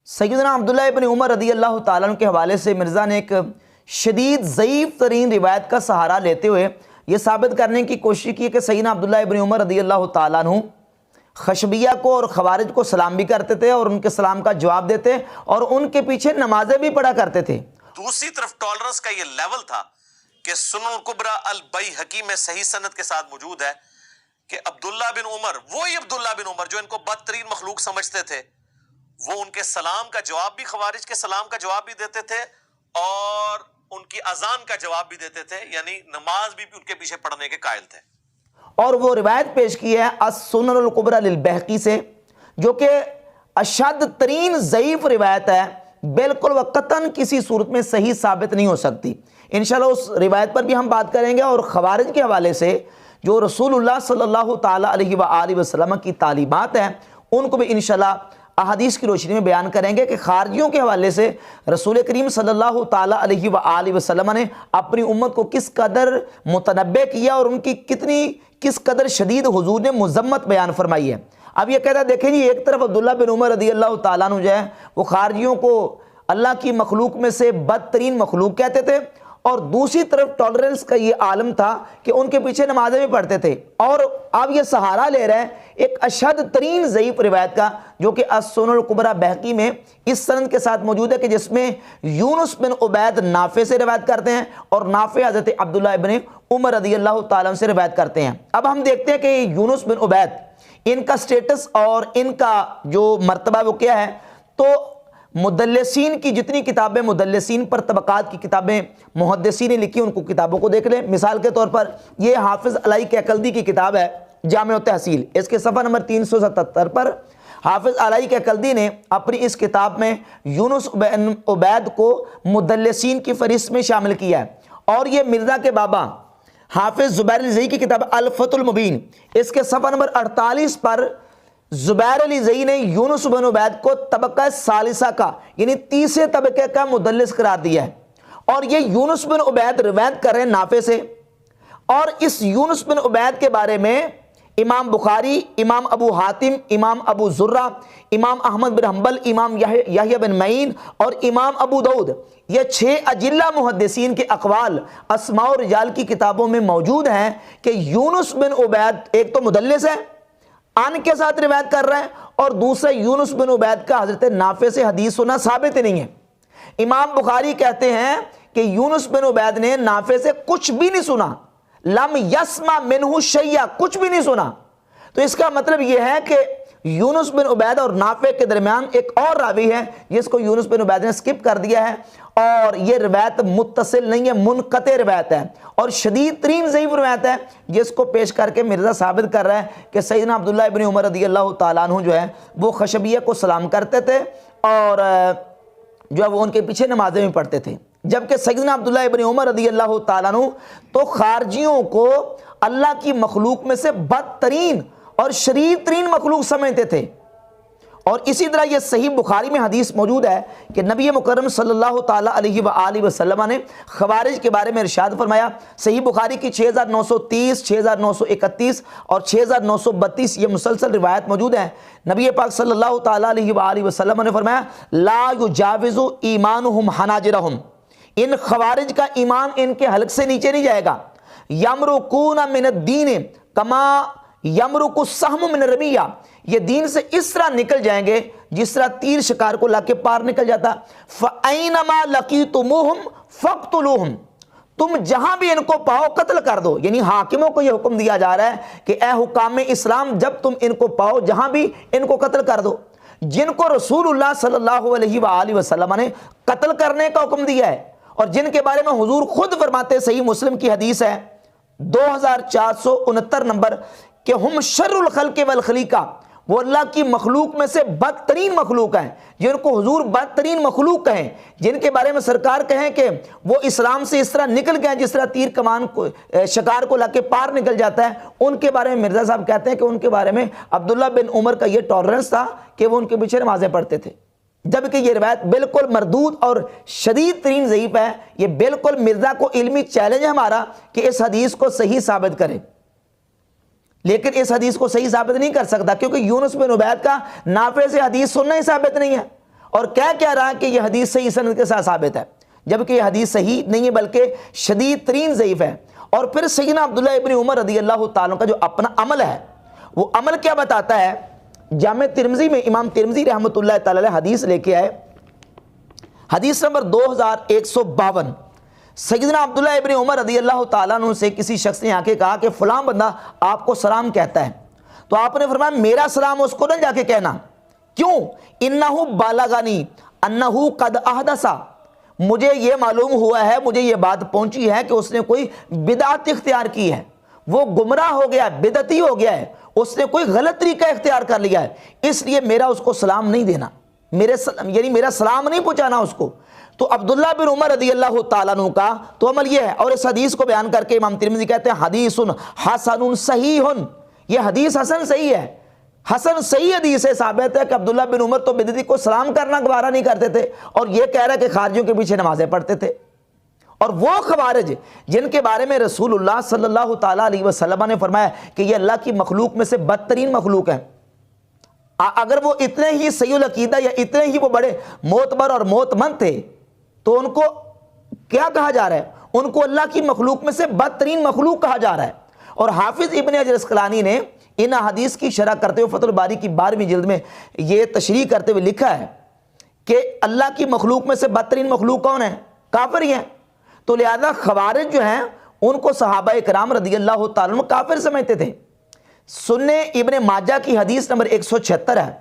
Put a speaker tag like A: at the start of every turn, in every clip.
A: سیدنا عبداللہ ابن عمر رضی اللہ تعالیٰ عنہ کے حوالے سے مرزا نے ایک شدید ضعیف ترین روایت کا سہارا لیتے ہوئے یہ ثابت کرنے کی کوشش کی کہ سیدنا عبداللہ ابن عمر رضی اللہ تعالیٰ عنہ خشبیہ کو اور خوارج کو سلام بھی کرتے تھے اور ان کے سلام کا جواب دیتے اور ان کے پیچھے نمازیں بھی پڑھا کرتے تھے۔
B: دوسری طرف ٹالرنس کا یہ لیول تھا کہ سنن الکبریٰ البیہقی میں صحیح سند کے ساتھ موجود ہے کہ عبداللہ بن عمر، وہی عبداللہ بن عمر جو ان کو بدترین مخلوق سمجھتے تھے، وہ ان کے سلام کا جواب بھی، خوارج کے سلام کا جواب بھی دیتے تھے اور ان کی اذان کا جواب بھی دیتے تھے، یعنی نماز بھی ان کے پیچھے پڑھنے کے قائل تھے۔
A: اور وہ روایت پیش کی ہے السنن الکبریٰ للبیہقی سے، جو کہ اشد ترین ضعیف روایت ہے، بالکل و قطعاً کسی صورت میں صحیح ثابت نہیں ہو سکتی۔ انشاءاللہ اس روایت پر بھی ہم بات کریں گے، اور خوارج کے حوالے سے جو رسول اللہ صلی اللہ تعالیٰ علیہ وآلہ وسلم کی تعلیمات ہیں ان کو بھی انشاءاللہ احادیث کی روشنی میں بیان کریں گے کہ خارجیوں کے حوالے سے رسول کریم صلی اللہ تعالیٰ علیہ وآلہ وسلم نے اپنی امت کو کس قدر متنبع کیا اور ان کی کس قدر شدید حضور نے مذمت بیان فرمائی ہے۔ اب یہ کہتا ہے دیکھیں جی، ایک طرف عبداللہ بن عمر رضی اللہ تعالیٰ عنہ جو ہے وہ خارجیوں کو اللہ کی مخلوق میں سے بدترین مخلوق کہتے تھے، اور دوسری طرف ٹالرنس کا یہ عالم تھا کہ ان کے پیچھے نمازیں بھی پڑھتے تھے، اور اب یہ سہارا لے رہے ہیں ایک اشد ترین ضعیف روایت کا جو کہ السنن الکبریٰ بیہقی میں اس سند کے ساتھ موجود ہے کہ جس میں یونس بن عبید نافع سے روایت کرتے ہیں اور نافع حضرت عبداللہ ابن عمر رضی اللہ تعالیٰ عنہ سے روایت کرتے ہیں۔ اب ہم دیکھتے ہیں کہ یونس بن عبید، ان کا سٹیٹس اور ان کا جو مرتبہ وہ کیا ہے۔ تو مدلسین کی جتنی کتابیں، مدلسین پر طبقات کی کتابیں محدثین نے لکھی، ان کو کتابوں کو دیکھ لیں۔ مثال کے طور پر یہ حافظ علی کیکلدی کی کتاب ہے جامع التحصیل، اس کے صفحہ نمبر 377 پر حافظ علی کیکلدی نے اپنی اس کتاب میں یونس بن عبید کو مدلسین کی فہرست میں شامل کیا ہے۔ اور یہ مرزا کے بابا حافظ زبیر علی زئی کی کتاب الفتح المبین، اس کے صفحہ نمبر 48 پر زبیر علی زئی نے یونس بن عبید کو طبقہ ثالثہ کا یعنی تیسرے طبقے کا مدلس قرار دیا ہے، اور یہ یونس بن عبید روایت کر رہے ہیں نافع سے۔ اور اس یونس بن عبید کے بارے میں امام بخاری، امام ابو حاتم، امام ابو زرہ، امام احمد بن حنبل، امام یحییٰ بن معین اور امام ابو داؤد، یہ 6 اجلہ محدثین کے اقوال اسماء و رجال کی کتابوں میں موجود ہیں کہ یونس بن عبید ایک تو مدلس ہے، ان کے ساتھ روایت کر رہا ہے، اور دوسرا یونس بن عبید کا حضرت نافع سے حدیث سنا ثابت ہی نہیں ہے۔ امام بخاری کہتے ہیں کہ یونس بن عبید نے نافع سے کچھ بھی نہیں سنا، لم یسمع منہ شیئا، کچھ بھی نہیں سنا۔ تو اس کا مطلب یہ ہے کہ یونس بن عبید اور نافع کے درمیان ایک اور راوی ہے جس کو یونس بن عبید نے سکپ کر دیا ہے، اور یہ روایت متصل نہیں ہے، منقطع روایت ہے اور شدید ترین ضعیف روایت ہے، جس کو پیش کر کے مرزا ثابت کر رہا ہے کہ سیدنا عبداللہ ابن عمر رضی اللہ تعالیٰ عنہ جو ہے وہ خشبیہ کو سلام کرتے تھے اور جو ہے وہ ان کے پیچھے نمازیں بھی پڑھتے تھے، جبکہ سیدنا عبداللہ ابن عمر رضی اللہ تعالیٰ عنہ تو خارجیوں کو اللہ کی مخلوق میں سے بدترین اور شریر ترین مخلوق سمجھتے تھے۔ اور اسی طرح یہ صحیح بخاری میں حدیث موجود ہے کہ نبی مکرم صلی اللہ تعالیٰ علیہ وآلہ وسلم نے خوارج کے بارے میں ارشاد فرمایا، صحیح بخاری کی 6930، 6931 اور 6932 یہ مسلسل روایت موجود ہیں۔ نبی پاک صلی اللہ تعالیٰ علیہ وآلہ وسلم نے فرمایا لا یجاوز ایمانہم حناجرہم، ان خوارج کا ایمان ان کے حلق سے نیچے نہیں جائے گا۔ یمرقون من الدین کما یمرق السہم من الرمیہ، یہ دین سے اس طرح نکل جائیں گے جس طرح تیر شکار کو لا کے پار نکل جاتا۔ فَأَيْنَمَا لَقِيتُمُوهُمْ فَاقْتُلُوهُمْ، تم جہاں بھی ان کو پاؤ قتل کر دو، یعنی حاکموں کو یہ حکم دیا جا رہا ہے کہ اے حکام اسلام جب تم ان کو پاؤ جہاں بھی ان کو قتل کر دو۔ جن کو رسول اللہ صلی اللہ علیہ وآلہ وسلم نے قتل کرنے کا حکم دیا ہے اور جن کے بارے میں حضور خود فرماتے، صحیح مسلم کی حدیث ہے 2469 نمبر، کہ ہم شر الخلق والخلیقہ، وہ اللہ کی مخلوق میں سے بدترین مخلوق ہیں، جن کو حضور بدترین مخلوق کہیں، جن کے بارے میں سرکار کہیں کہ وہ اسلام سے اس طرح نکل گئے جس طرح تیر کمان کو شکار کو لا کے پار نکل جاتا ہے، ان کے بارے میں مرزا صاحب کہتے ہیں کہ ان کے بارے میں عبداللہ بن عمر کا یہ ٹالرنس تھا کہ وہ ان کے پیچھے نمازیں پڑھتے تھے، جبکہ یہ روایت بالکل مردود اور شدید ترین ضعیف ہے۔ یہ بالکل مرزا کو علمی چیلنج ہے ہمارا کہ اس حدیث کو صحیح ثابت کرے، لیکن اس حدیث کو صحیح ثابت نہیں کر سکتا کیونکہ یونس بن عبید کا نافع سے حدیث سننا ہی ثابت نہیں ہے، اور کیا رہا ہے کہ یہ حدیث صحیح سند کے ساتھ ثابت ہے، جبکہ یہ حدیث صحیح نہیں ہے بلکہ شدید ترین ضعیف ہے۔ اور پھر سیدنا عبداللہ ابن عمر رضی اللہ تعالیٰ کا جو اپنا عمل ہے، وہ عمل کیا بتاتا ہے؟ جامع ترمذی میں امام ترمذی رحمۃ اللہ تعالی علیہ حدیث لے کے آئے، حدیث نمبر 2152۔ سیدنا عبداللہ ابن عمر رضی اللہ تعالیٰ عنہ سے کسی شخص نے آ کے کہا کہ فلاں بندہ آپ کو سلام کہتا ہے، تو آپ نے فرمایا میرا سلام اس کو نہ جا کے کہنا، کیوں؟ انہو بالغنی انہو قد احدث، مجھے یہ معلوم ہوا ہے، مجھے یہ بات پہنچی ہے کہ اس نے کوئی بدعت اختیار کی ہے، وہ گمراہ ہو گیا ہے، بدعتی ہو گیا ہے، اس نے کوئی غلط طریقہ اختیار کر لیا ہے، اس لیے میرا اس کو سلام نہیں دینا، میرا سلام نہیں پہنچانا اس کو۔ تو عبداللہ بن عمر رضی اللہ تعالیٰ عنہ کا تو عمل یہ ہے، اور اس حدیث کو بیان کر کے امام ترمذی کہتے ہیں حدیث حسن صحیح، یہ حدیث حسن صحیح ہے، حسن صحیح حدیث سے ثابت ہے کہ عبداللہ بن عمر تو بدعتی کو سلام کرنا گوارا نہیں کرتے تھے، اور یہ کہہ رہا ہے کہ خارجیوں کے پیچھے نمازیں پڑھتے تھے۔ اور وہ خوارج جن کے بارے میں رسول اللہ صلی اللہ تعالیٰ علیہ وسلم نے فرمایا کہ یہ اللہ کی مخلوق میں سے بدترین مخلوق ہے، اگر وہ اتنے ہی صحیح العقیدہ یا اتنے ہی وہ بڑے معتبر اور معتمد تھے تو ان کو کیا کہا جا رہا ہے؟ ان کو اللہ کی مخلوق میں سے بدترین مخلوق کہا جا رہا ہے۔ اور حافظ ابن حجر اسقلانی نے ان حدیث کی شرح کرتے ہوئے فتح الباری کی 12ویں جلد میں یہ تشریح کرتے ہوئے لکھا ہے کہ اللہ کی مخلوق میں سے بدترین مخلوق کون ہے؟ کافر ہی ہیں۔ تو لہذا خوارج جو ہیں ان کو صحابہ اکرام رضی اللہ تعالیٰ عنہ کافر سمجھتے تھے۔ سنن ابن ماجہ کی حدیث نمبر 176 ہے،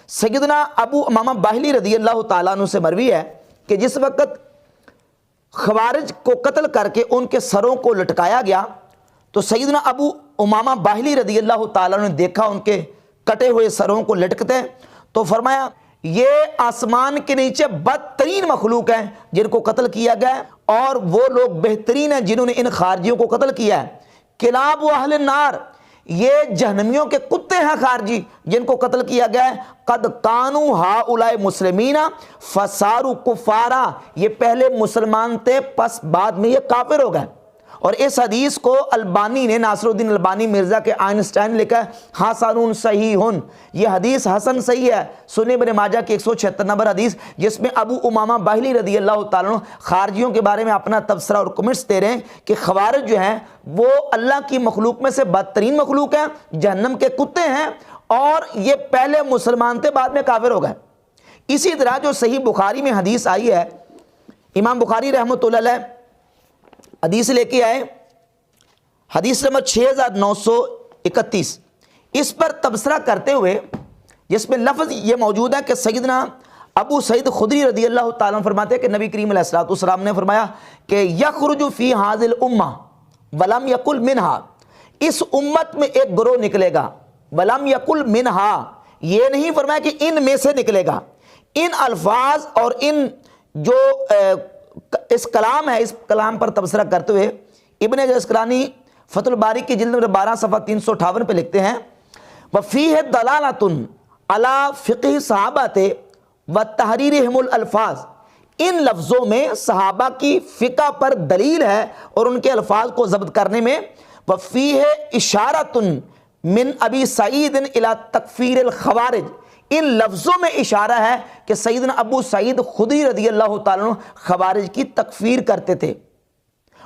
A: سیدنا ابو امامہ باہلی رضی اللہ تعالیٰ عنہ سے مروی ہے کہ جس وقت خوارج کو قتل کر کے ان کے سروں کو لٹکایا گیا تو سیدنا ابو امامہ باہلی رضی اللہ تعالیٰ نے دیکھا ان کے کٹے ہوئے سروں کو لٹکتے، تو فرمایا یہ آسمان کے نیچے بدترین مخلوق ہیں جن کو قتل کیا گیا ہے، اور وہ لوگ بہترین ہیں جنہوں نے ان خارجیوں کو قتل کیا ہے۔ کلاب و اہل النار، یہ جہنمیوں کے کتے ہیں خارجی جن کو قتل کیا گیا ہے۔ قد کانوا ہؤلاء مسلمین فصاروا کفارا، یہ پہلے مسلمان تھے پس بعد میں یہ کافر ہو گئے۔ اور اس حدیث کو البانی نے، ناصر الدین البانی مرزا کے آئنسٹائن لکھا ہے حسن صحیح، یہ حدیث حسن صحیح ہے، سنن ابن ماجہ کی 176 نمبر حدیث، جس میں ابو امامہ باہلی رضی اللہ تعالیٰ عنہ خارجیوں کے بارے میں اپنا تبصرہ اور کمنٹس دے رہے ہیں کہ خوارج جو ہیں وہ اللہ کی مخلوق میں سے بدترین مخلوق ہیں، جہنم کے کتے ہیں، اور یہ پہلے مسلمان تھے بعد میں کافر ہو گئے۔ اسی طرح جو صحیح بخاری میں حدیث آئی ہے، امام بخاری رحمۃ اللہ علیہ حدیث لے کے آئے، حدیث نمبر 6931، اس پر تبصرہ کرتے ہوئے جس میں لفظ یہ موجود ہے کہ سیدنا ابو سعید خدری رضی اللہ تعالیٰ عنہ فرماتے ہیں کہ نبی کریم علیہ السلام نے فرمایا کہ یخرج فی ھذہ الامہ ولم یقل منہا، اس امت میں ایک گروہ نکلے گا، ولم یقل منہا، یہ نہیں فرمایا کہ ان میں سے نکلے گا۔ ان الفاظ اور ان جو اس کلام ہے، اس کلام پر تبصرہ کرتے ہوئے ابن حجر اسقلانی فتح الباری کی جلد نمبر 12 صفحہ 358 پہ لکھتے ہیں وَفِيهِ دَلَالَةٌ عَلَى فِقْهِ صحابَةِ وَتَحْرِيرِهِمُ الْأَلْفَاظ، ان لفظوں میں صحابہ کی فقہ پر دلیل ہے اور ان کے الفاظ کو ضبط کرنے میں۔ وَفِيهِ إِشَارَةٌ مِّنْ أَبِي سعید إِلَى تَكْفِيرِ الْخَوَارِجِ، ان لفظوں میں اشارہ ہے کہ سیدنا ابو سعید خدری رضی اللہ تعالیٰ عنہ خوارج کی تکفیر کرتے تھے۔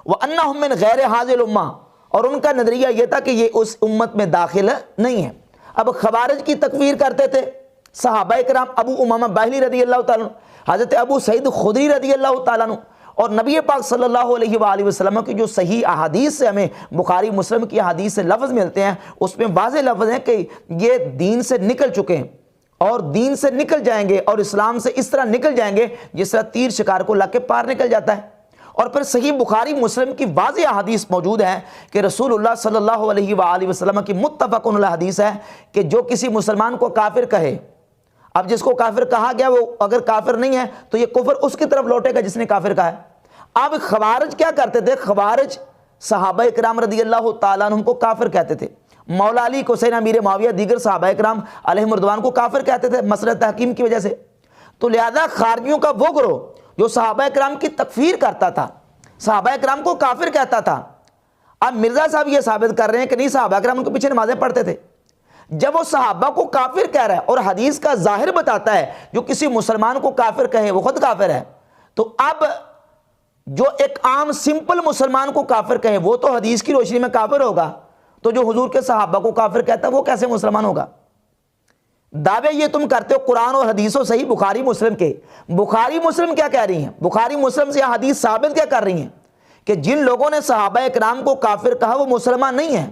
A: وَأَنَّهُمْ مِنْ غَيْرِ هَذِهِ الْأُمَّةِ، اور ان کا نظریہ یہ تھا کہ یہ اس امت میں داخل نہیں ہے۔ اب خوارج کی تکفیر کرتے تھے صحابہ کرام، ابو امامہ باہلی رضی اللہ تعالیٰ عنہ، حضرت ابو سعید خدری رضی اللہ تعالیٰ عنہ، اور نبی پاک صلی اللہ علیہ وآلہ وسلم کی جو صحیح احادیث سے ہمیں بخاری مسلم کی احادیث سے لفظ ملتے ہیں، اس میں واضح لفظ ہیں کہ یہ دین سے نکل چکے ہیں اور دین سے نکل جائیں گے، اور اسلام سے اس طرح نکل جائیں گے جس طرح تیر شکار کو لگ کے پار نکل جاتا ہے۔ اور پھر صحیح بخاری مسلم کی واضح حدیث موجود ہے کہ رسول اللہ صلی اللہ علیہ وآلہ وسلم کی متفق علیہ حدیث ہے کہ جو کسی مسلمان کو کافر کہے، اب جس کو کافر کہا گیا وہ اگر کافر نہیں ہے تو یہ کفر اس کی طرف لوٹے گا جس نے کافر کہا ہے۔ اب خوارج کیا کرتے تھے؟ خوارج صحابہ کرام رضی اللہ تعالیٰ عنہ کو کافر کہتے تھے، مولا علی، حسین امیر معاویہ، دیگر صحابہ کرام علیہم رضوان کو کافر کہتے تھے مسئلہ تحکیم کی وجہ سے۔ تو لہذا خارجیوں کا وہ گروہ جو صحابہ کرام کی تکفیر کرتا تھا، صحابہ کرام کو کافر کہتا تھا، اب مرزا صاحب یہ ثابت کر رہے ہیں کہ نہیں، صحابہ کرام ان کے پیچھے نمازیں پڑھتے تھے، جب وہ صحابہ کو کافر کہہ رہا ہے اور حدیث کا ظاہر بتاتا ہے جو کسی مسلمان کو کافر کہے وہ خود کافر ہے، تو اب جو ایک عام سمپل مسلمان کو کافر کہے وہ تو حدیث کی روشنی میں کافر ہوگا، تو جو حضور کے صحابہ کو کافر کہتا ہے وہ کیسے مسلمان ہوگا؟ دعوے یہ تم کرتے ہو قرآن اور حدیث و صحیح بخاری مسلم کے، بخاری مسلم کیا کہہ رہی ہیں؟ بخاری مسلم سے یہ حدیث ثابت کیا کر رہی ہیں کہ جن لوگوں نے صحابہ اکرام کو کافر کہا وہ مسلمان نہیں ہیں۔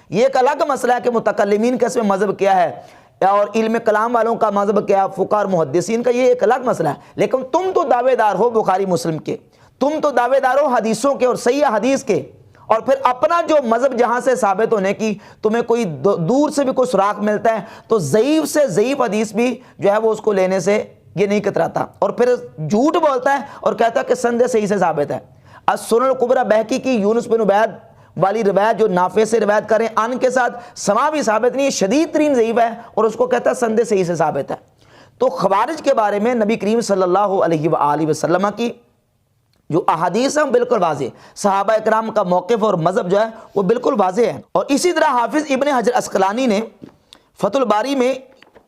A: یہ ایک الگ مسئلہ ہے کہ متکلمین کا اس میں مذہب کیا ہے اور علم کلام والوں کا مذہب کیا، فقہاء اور محدثین کا، یہ ایک الگ مسئلہ ہے، لیکن تم تو دعوے دار ہو بخاری مسلم کے، تم تو دعوے دار ہو حدیثوں کے اور صحیح حدیث کے، اور پھر اپنا جو مذہب جہاں سے ثابت ہونے کی تمہیں کوئی دور سے بھی کوئی سراغ ملتا ہے تو ضعیف سے ضعیف حدیث بھی جو ہے وہ اس کو لینے سے یہ نہیں کتراتا، اور پھر جھوٹ بولتا ہے اور کہتا ہے کہ سند صحیح سے ثابت ہے۔ السنن الکبریٰ بہقی کی یونس بن عبید والی روایت جو نافع سے روایت کریں ان کے ساتھ سما بھی ثابت نہیں ہے، شدید ترین ضعیف ہے، اور اس کو کہتا ہے سند صحیح سے ثابت ہے۔ تو خوارج کے بارے میں نبی کریم صلی اللہ علیہ وآلہ وسلم کی جو احادیث ہیں بالکل واضح، صحابہ اکرام کا موقف اور مذہب جو ہے وہ بالکل واضح ہے۔ اور اسی طرح حافظ ابن حجر عسقلانی نے فتح الباری میں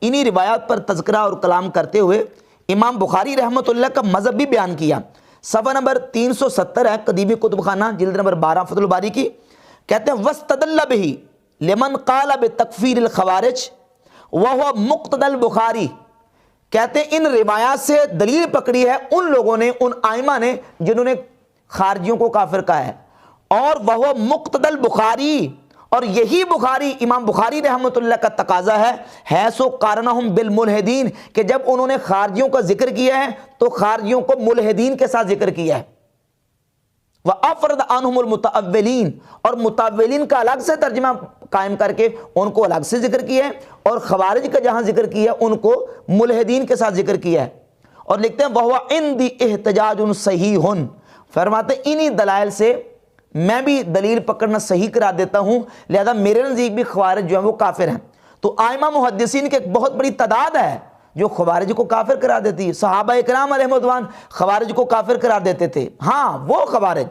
A: انہی روایات پر تذکرہ اور کلام کرتے ہوئے امام بخاری رحمۃ اللہ کا مذہب بھی بیان کیا۔ صفحہ نمبر 370 ہے قدیمی کتب خانہ جلد نمبر 12 فتح الباری کی، کہتے ہیں وَاسْتَدَلَّ بِهِ لِمَنْ قَالَ بِتَكْفِيرِ الْخَوَارِجِ وَهُوَ مُقْتَضَى الْبُخَارِي، کہتے ہیں ان روایات سے دلیل پکڑی ہے ان لوگوں نے، ان ائمہ نے جنہوں نے خارجیوں کو کافر کہا ہے، اور وَهُوَ مُقْتَضَى الْبُخَارِي، اور یہی بخاری امام بخاری رحمۃ اللہ کا تقاضا ہے سو قارنہم بالملحدین، کہ جب انہوں نے خارجیوں کا ذکر کیا ہے تو خارجیوں کو ملحدین کے ساتھ ذکر کیا ہے، وَأَفْرَدَ عَنْهُمُ الْمُتَأَوِّلِينَ، اور متأولین کا الگ سے ترجمہ قائم کر کے ان کو الگ سے ذکر کیا ہے، اور خوارج کا جہاں ذکر کیا ہے ان کو ملحدین کے ساتھ ذکر کیا ہے۔ اور لکھتے ہیں وَهُوَ عِنْدِي احتجاج صحیح، فرماتے ہیں انہی دلائل سے میں بھی دلیل پکڑنا صحیح قرار دیتا ہوں، لہذا میرے نزدیک بھی خوارج جو ہیں وہ کافر ہیں۔ تو ائمہ محدثین کی ایک بہت بڑی تعداد ہے جو خوارج کو کافر قرار دیتی ہے، صحابہ اکرام علیہم رضوان خوارج کو کافر قرار دیتے تھے، ہاں وہ خوارج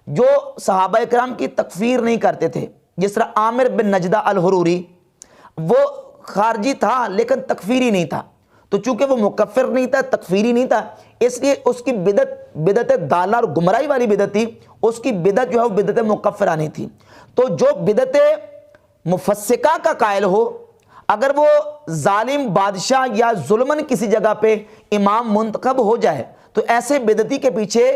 A: جو صحابہ اکرام کی تکفیر نہیں کرتے تھے، جس طرح عامر بن نجدہ الحروری، وہ خارجی تھا لیکن تکفیری نہیں تھا، تو چونکہ وہ مکفر نہیں تھا، تکفیری نہیں تھا، اس لیے اس کی بدعت دالہ اور گمراہی والی بدعت تھی، اس کی بدعت جو ہے وہ بدعت مکفرہ نہیں تھی۔ تو جو بدعت مفسقہ کا قائل ہو، اگر وہ ظالم بادشاہ یا ظلمن کسی جگہ پہ امام منتخب ہو جائے تو ایسے بدعتی کے پیچھے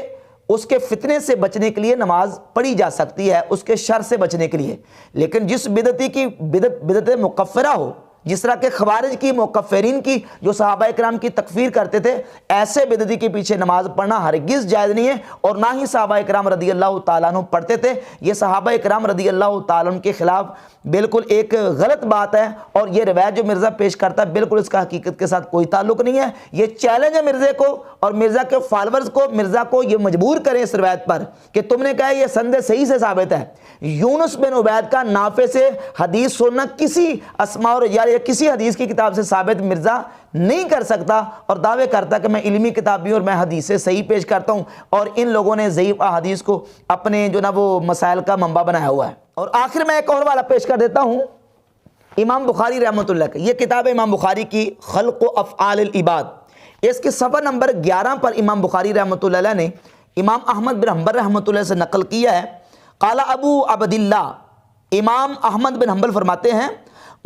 A: اس کے فتنے سے بچنے کے لیے نماز پڑھی جا سکتی ہے، اس کے شر سے بچنے کے لیے، لیکن جس بدعتی کی بدعت مکفرہ ہو، جس طرح کہ خوارج کی، مکفرین کی جو صحابہ اکرام کی تکفیر کرتے تھے، ایسے بدعتی کے پیچھے نماز پڑھنا ہرگز جائز نہیں ہے، اور نہ ہی صحابہ اکرام رضی اللہ تعالیٰ عنہ پڑھتے تھے۔ یہ صحابہ اکرام رضی اللہ تعالیٰ عنہ کے خلاف بالکل ایک غلط بات ہے، اور یہ روایت جو مرزا پیش کرتا ہے بالکل اس کا حقیقت کے ساتھ کوئی تعلق نہیں ہے۔ یہ چیلنج ہے مرزا کو اور مرزا کے فالورز کو، مرزا کو یہ مجبور کریں اس روایت پر کہ تم نے کہا یہ سند صحیح سے ثابت ہے۔ یونس بن عبید کا نافع سے حدیث سننا کسی اسماء اور یا کسی حدیث کی کتاب سے ثابت مرزا نہیں کر سکتا، اور دعوے کرتا کہ میں علمی کتاب بھی اور میں حدیث سے صحیح پیش کرتا ہوں، اور ان لوگوں نے ضعیف احادیث کو اپنے جو نا وہ مسائل کا منبع بنایا ہوا ہے۔ اور آخر میں ایک اور والا پیش کر دیتا ہوں امام بخاری رحمۃ اللہ کا، یہ کتاب ہے امام بخاری کی خلق و افعال العباد، اس کے صفحہ نمبر 11 پر امام بخاری رحمۃ اللہ علیہ نے امام احمد بن حنبل رحمۃ اللہ سے نقل کیا ہے، قال ابو عبداللہ، امام احمد بن حنبل فرماتے ہیں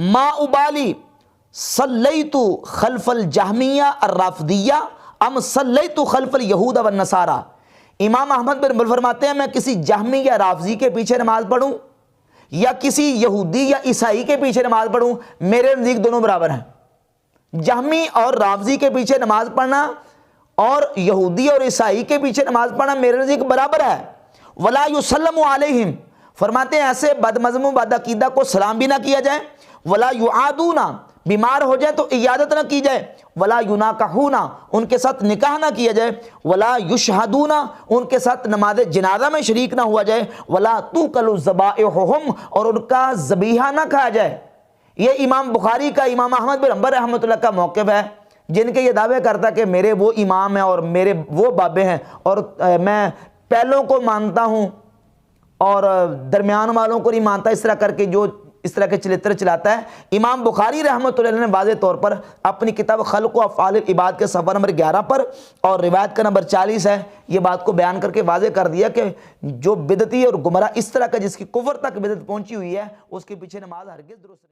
A: ما ابالی صلیت خلف الجہمیہ الرافضیہ ام صلیت خلف الیہود والنصارى، امام احمد بن حنبل فرماتے ہیں میں کسی جہمی یا رافضی کے پیچھے نماز پڑھوں یا کسی یہودی یا عیسائی کے پیچھے نماز پڑھوں، میرے نزدیک دونوں برابر ہیں۔ جہمی اور رافضی کے پیچھے نماز پڑھنا اور یہودی اور عیسائی کے پیچھے نماز پڑھنا میرے نزدیک برابر ہے۔ ولا یسلم علیہم، فرماتے ہیں ایسے بد مذہب و بد عقیدہ کو سلام بھی نہ کیا جائے، ولا یعادون، بیمار ہو جائے تو عیادت نہ کی جائے، ولا یناکحون، ان کے ساتھ نکاح نہ کیا جائے، ولا یشہدون، ان کے ساتھ نماز جنازہ میں شریک نہ ہوا جائے، ولا توکل ذبائحہم، اور ان کا ذبیحہ نہ کھایا جائے۔ یہ امام بخاری کا، امام احمد بن حنبل رحمۃ اللہ کا موقف ہے، جن کے یہ دعوے کرتا کہ میرے وہ امام ہیں اور میرے وہ بابے ہیں، اور میں پہلوں کو مانتا ہوں اور درمیان والوں کو نہیں مانتا، اس طرح کر کے جو اس طرح کے چلتر چلاتا ہے۔ امام بخاری رحمۃ اللہ علیہ نے واضح طور پر اپنی کتاب خلق و افعال العباد کے صفحہ نمبر 11 پر اور روایت کا نمبر 40 ہے، یہ بات کو بیان کر کے واضح کر دیا کہ جو بدعتی اور گمراہ اس طرح کا جس کی کفر تک بدعت پہنچی ہوئی ہے اس کے پیچھے نماز ہرگز درست نہیں۔